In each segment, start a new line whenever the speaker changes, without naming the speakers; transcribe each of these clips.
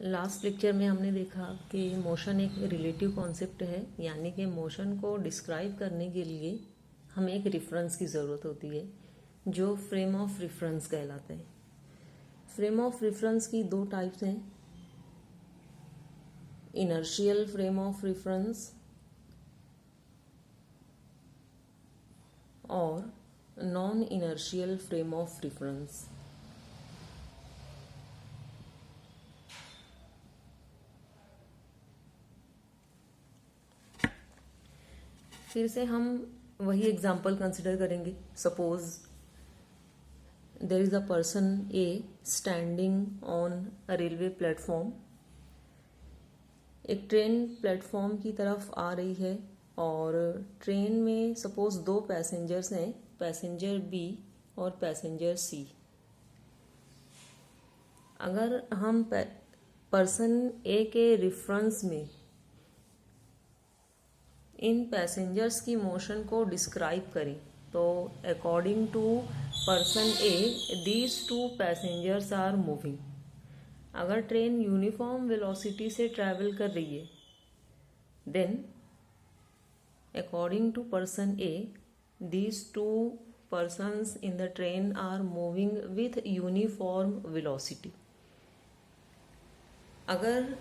Last lecture में हमने देखा कि मोशन एक रिलेटिव कॉन्सेप्ट है, यानी कि मोशन को डिस्क्राइब करने के लिए हमें एक रेफरेंस की ज़रूरत होती है जो फ्रेम ऑफ रेफरेंस कहलाता है। फ्रेम ऑफ रेफरेंस की दो टाइप्स हैं, इनर्शियल फ्रेम ऑफ रेफरेंस और non inertial frame of reference. फिर से हम वही एग्जाम्पल कंसिडर करेंगे। Suppose there is a person A standing on a railway platform. एक ट्रेन प्लेटफॉर्म की तरफ आ रही है और ट्रेन में सपोज दो पैसेंजर्स हैं, पैसेंजर बी और पैसेंजर सी। अगर हम पर्सन ए के रेफरेंस में इन पैसेंजर्स की मोशन को डिस्क्राइब करें तो according to person A these two passengers are moving. अगर ट्रेन यूनिफॉर्म वेलोसिटी से ट्रैवल कर रही है then according to person A these two persons in the train are moving with uniform velocity। अगर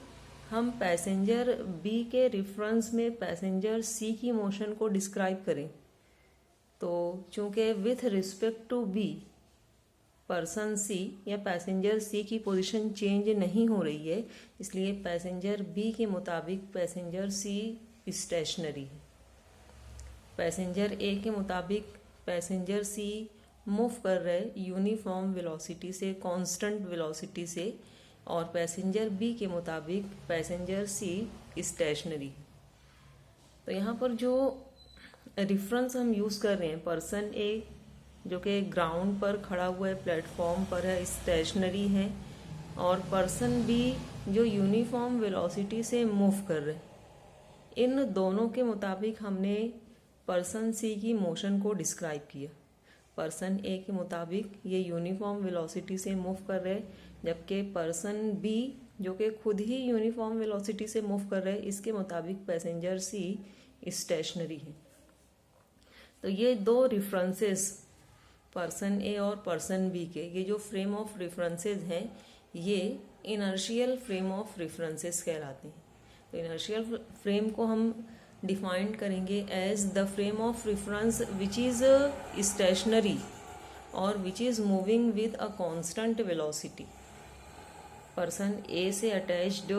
हम पैसेंजर बी के reference में passenger C की मोशन को डिस्क्राइब करें तो चूंकि with respect to B person C या पैसेंजर सी की पोजीशन चेंज नहीं हो रही है, इसलिए पैसेंजर बी के मुताबिक पैसेंजर सी स्टेशनरी है। पैसेंजर ए के मुताबिक पैसेंजर सी मूव कर रहे यूनिफॉर्म वेलोसिटी से, कांस्टेंट वेलोसिटी से, और पैसेंजर बी के मुताबिक पैसेंजर सी स्टेशनरी। तो यहाँ पर जो रेफरेंस हम यूज़ कर रहे हैं, पर्सन ए जो कि ग्राउंड पर खड़ा हुआ है, प्लेटफॉर्म पर है, स्टेशनरी है, और पर्सन बी जो यूनिफॉर्म वेलोसिटी से मूव कर रहे हैं, इन दोनों के मुताबिक हमने पर्सन सी की मोशन को डिस्क्राइब किया। पर्सन ए के मुताबिक ये यूनिफॉर्म वेलोसिटी से मूव कर रहे हैं, जबकि पर्सन बी जो कि खुद ही यूनिफॉर्म वेलोसिटी से मूव कर रहे हैं, इसके मुताबिक पैसेंजर सी स्टेशनरी है। तो ये दो रेफरेंसेस पर्सन ए और पर्सन बी के, ये जो फ्रेम ऑफ रेफरेंसेस हैं, ये इनर्शियल फ्रेम ऑफ रेफरेंसेस कहलाते हैं। तो इनर्शियल फ्रेम को हम डिफाइंड करेंगे as the frame of reference which is stationary और which is moving with a constant velocity. Person A से attached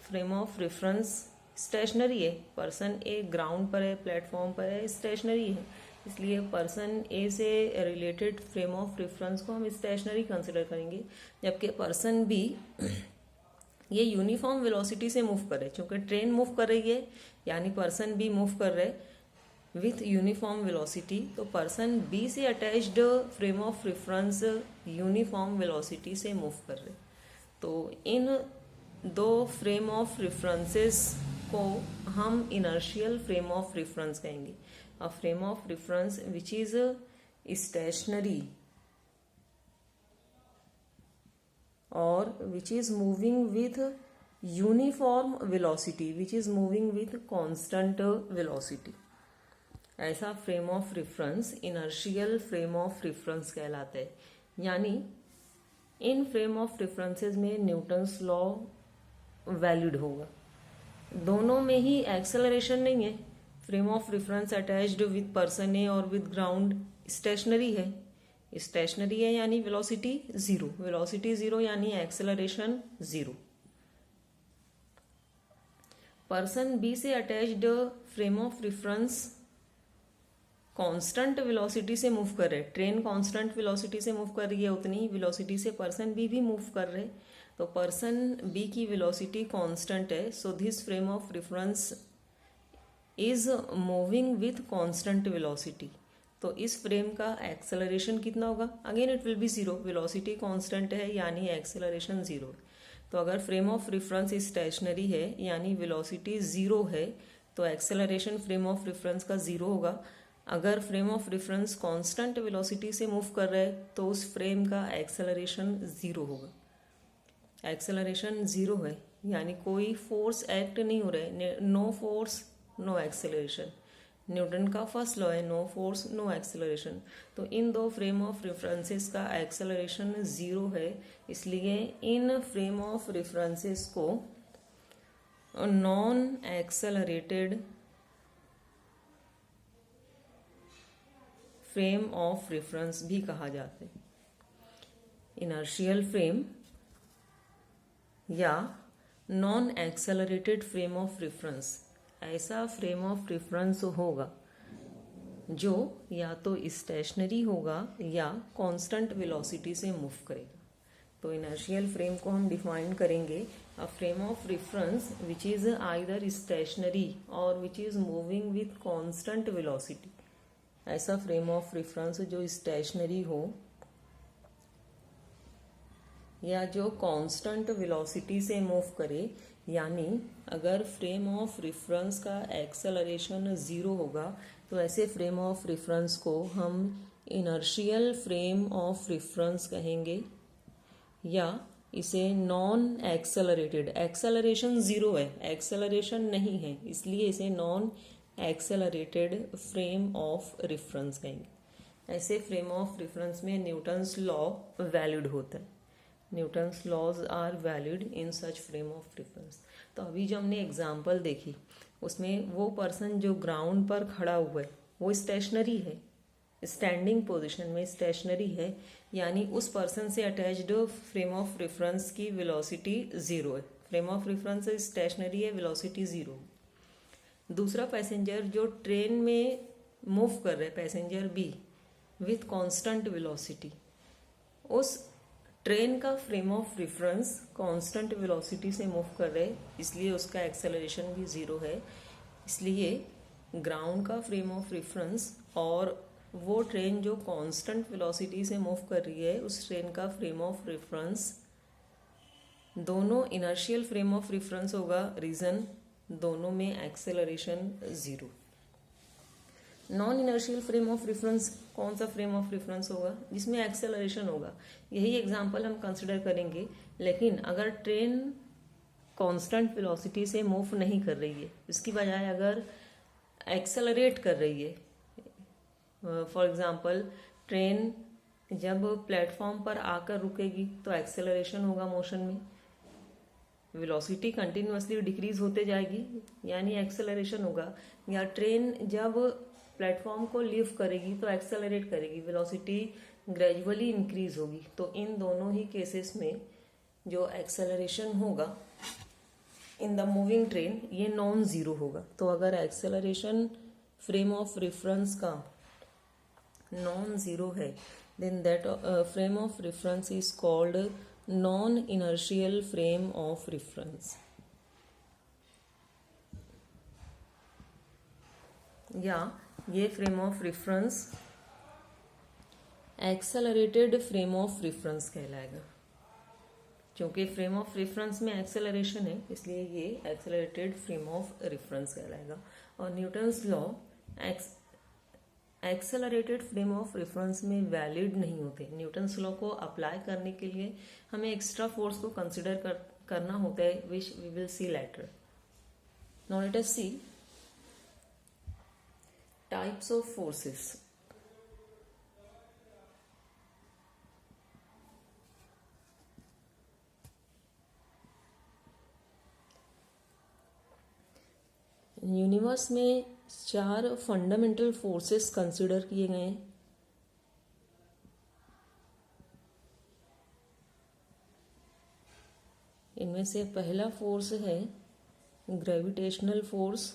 frame of reference stationary है, पर्सन ए ग्राउंड पर है, प्लेटफॉर्म पर है, स्टेशनरी है, इसलिए पर्सन ए से रिलेटेड फ्रेम ऑफ रेफरेंस को हम स्टेशनरी कंसिडर करेंगे। जबकि पर्सन बी ये यूनिफॉर्म वेलोसिटी से मूव कर रहे हैं, क्योंकि ट्रेन मूव कर रही है यानी पर्सन बी मूव कर रहे विथ यूनिफॉर्म वेलोसिटी, तो पर्सन बी से attached frame of reference uniform velocity से मूव कर रहे। तो इन दो फ्रेम ऑफ रेफरेंसेस को हम इनर्शियल फ्रेम ऑफ रेफरेंस कहेंगे। अ frame of reference which is stationary और which is moving with uniform velocity, which is moving with constant velocity, ऐसा frame of reference inertial frame of reference कहलाता है। यानी इन frame of references में Newton's law valid होगा। दोनों में ही एक्सेलरेशन नहीं है। Frame of reference attached with person A और विद ग्राउंड स्टेशनरी है, स्टेशनरी है यानी वेलोसिटी जीरो, वेलोसिटी जीरो यानी एक्सेलरेशन जीरो। पर्सन बी से attached frame of reference constant velocity से मूव कर रहे, ट्रेन कांस्टेंट वेलोसिटी से मूव कर रही है, उतनी ही वेलोसिटी से पर्सन बी भी मूव कर रहे, तो पर्सन बी की वेलोसिटी कांस्टेंट है, so this frame of reference is moving with constant velocity. तो इस फ्रेम का एक्सेलरेशन कितना होगा? Again it will be zero, velocity constant है यानी एक्सेलरेशन जीरो। तो अगर फ्रेम ऑफ रेफरेंस स्टेशनरी है यानी वेलोसिटी जीरो है तो एक्सेलरेशन फ्रेम ऑफ रेफरेंस का जीरो होगा। अगर frame of reference constant velocity से मूव कर रहा है तो उस फ्रेम का एक्सेलरेशन जीरो होगा। एक्सेलरेशन ज़ीरो है, यानी कोई फोर्स एक्ट नहीं हो रहा है, no force no acceleration. Newton का फर्स्ट लॉ है, नो फोर्स नो एक्सेलरेशन। तो इन दो फ्रेम ऑफ रेफरेंसेस का एक्सेलरेशन ज़ीरो है, इसलिए इन फ्रेम ऑफ रेफरेंसेस को non accelerated frame of reference भी कहा जाता है। इनर्शियल फ्रेम या non accelerated frame of reference ऐसा फ्रेम ऑफ रेफरेंस होगा जो या तो स्टेशनरी होगा या कांस्टेंट वेलोसिटी से मूव करेगा। तो इनर्शियल फ्रेम को हम डिफाइन करेंगे, a frame of reference which is either stationary और which is moving with constant velocity. ऐसा फ्रेम ऑफ रेफरेंस जो स्टेशनरी हो या जो कांस्टेंट वेलोसिटी से मूव करे, यानी अगर फ्रेम ऑफ रेफरेंस का एक्सेलरेशन ज़ीरो होगा तो ऐसे फ्रेम ऑफ रेफरेंस को हम इनर्शियल फ्रेम ऑफ रेफरेंस कहेंगे, या इसे नॉन एक्सेलरेटेड, एक्सेलरेशन ज़ीरो है, एक्सेलरेशन नहीं है, इसलिए इसे non accelerated frame of reference कहेंगे। ऐसे फ्रेम ऑफ रेफरेंस में न्यूटन्स लॉ वैलिड होता है। Newton's laws are valid in such frame of reference. तो अभी जो हमने एग्जाम्पल देखी उसमें वो पर्सन जो ग्राउंड पर खड़ा हुआ है वो स्टेशनरी है, स्टैंडिंग पोजीशन में स्टेशनरी है, यानी उस पर्सन से अटैच्ड फ्रेम ऑफ रेफरेंस की वेलोसिटी ज़ीरो है। फ्रेम ऑफ रेफरेंस स्टेशनरी है, वेलोसिटी ज़ीरो। दूसरा पैसेंजर जो ट्रेन में मूव कर रहा है, passenger B with constant velocity, उस ट्रेन का frame of reference constant velocity से मूव कर रहे, इसलिए उसका एक्सेलरेशन भी ज़ीरो है। इसलिए ग्राउंड का फ्रेम ऑफ रेफरेंस और वो ट्रेन जो कांस्टेंट वेलोसिटी से मूव कर रही है उस ट्रेन का फ्रेम ऑफ रेफरेंस दोनों इनर्शियल फ्रेम ऑफ रेफरेंस होगा, रीजन दोनों में acceleration zero. Non inertial frame of reference कौन सा फ्रेम ऑफ रेफरेंस होगा जिसमें एक्सेलरेशन होगा, यही एग्जांपल हम कंसिडर करेंगे। लेकिन अगर ट्रेन कांस्टेंट वेलोसिटी से मूव नहीं कर रही है, इसकी बजाय अगर एक्सेलरेट कर रही है, फॉर एग्जांपल ट्रेन जब प्लेटफॉर्म पर आकर रुकेगी तो एक्सेलरेशन होगा मोशन में, वेलोसिटी कंटिन्यूअसली डिक्रीज होते जाएगी यानी एक्सेलरेशन होगा। या ट्रेन जब प्लेटफॉर्म को लीव करेगी तो एक्सेलरेट करेगी, वेलोसिटी ग्रेजुअली इंक्रीज होगी। तो इन दोनों ही केसेस में जो एक्सेलरेशन होगा इन द मूविंग ट्रेन ये नॉन ज़ीरो होगा। तो अगर एक्सेलरेशन फ्रेम ऑफ रेफरेंस का नॉन ज़ीरो है then that frame of reference is called non inertial frame of reference. या ये frame of reference accelerated frame of reference कहलाएगा, क्योंकि फ्रेम ऑफ रेफरेंस में एक्सेलरेशन है इसलिए ये एक्सेलरेटेड फ्रेम ऑफ रेफरेंस कहलाएगा। और Newton's law accelerated frame of reference में वैलिड नहीं होते। न्यूटन्स लॉ को अप्लाई करने के लिए हमें एक्स्ट्रा फोर्स को कंसिडर करना होता है, which we will see later. Now let us see types of forces. Universe में 4 फंडामेंटल फोर्सेस कंसिडर किए गए हैं। इनमें से पहला फोर्स है ग्रेविटेशनल फोर्स,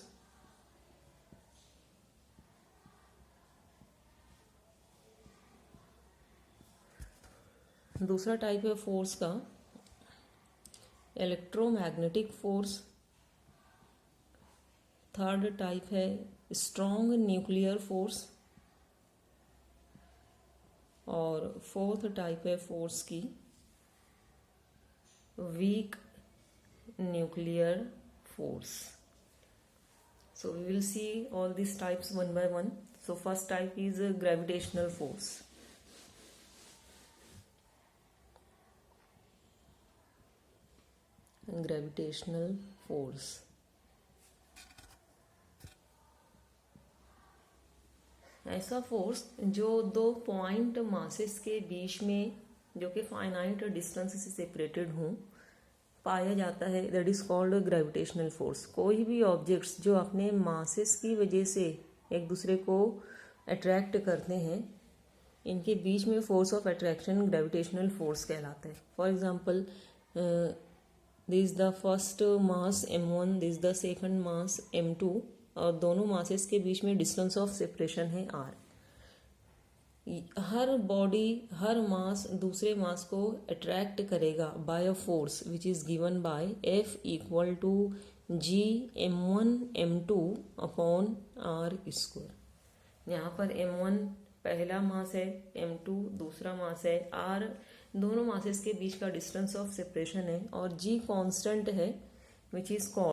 दूसरा टाइप है फोर्स का इलेक्ट्रोमैग्नेटिक फोर्स, थर्ड टाइप है स्ट्रॉन्ग न्यूक्लियर फोर्स, और फोर्थ टाइप है फोर्स की weak nuclear force. So we will see all these types one by one. So first type is gravitational force. Gravitational force. ऐसा force जो दो point masses के बीच में, जो कि फाइनाइट डिस्टेंस से सेपरेटेड हों, पाया जाता है, that is called gravitational force. कोई भी ऑब्जेक्ट्स जो अपने मासेस की वजह से एक दूसरे को अट्रैक्ट करते हैं, इनके बीच में force of attraction gravitational force कहलाता है। For example, this is the first mass m1, this the second mass m2, और दोनों मासेस के बीच में डिस्टेंस ऑफ सेपरेशन है r। हर बॉडी, हर मास दूसरे मास को अट्रैक्ट करेगा by a force which is given by F equal to G m1 m2 upon r square. यहाँ पर m1 पहला मास है, m2 दूसरा मास है, r दोनों मासेस के बीच का डिस्टेंस ऑफ सेपरेशन है, और g कांस्टेंट है विच इज कॉल्ड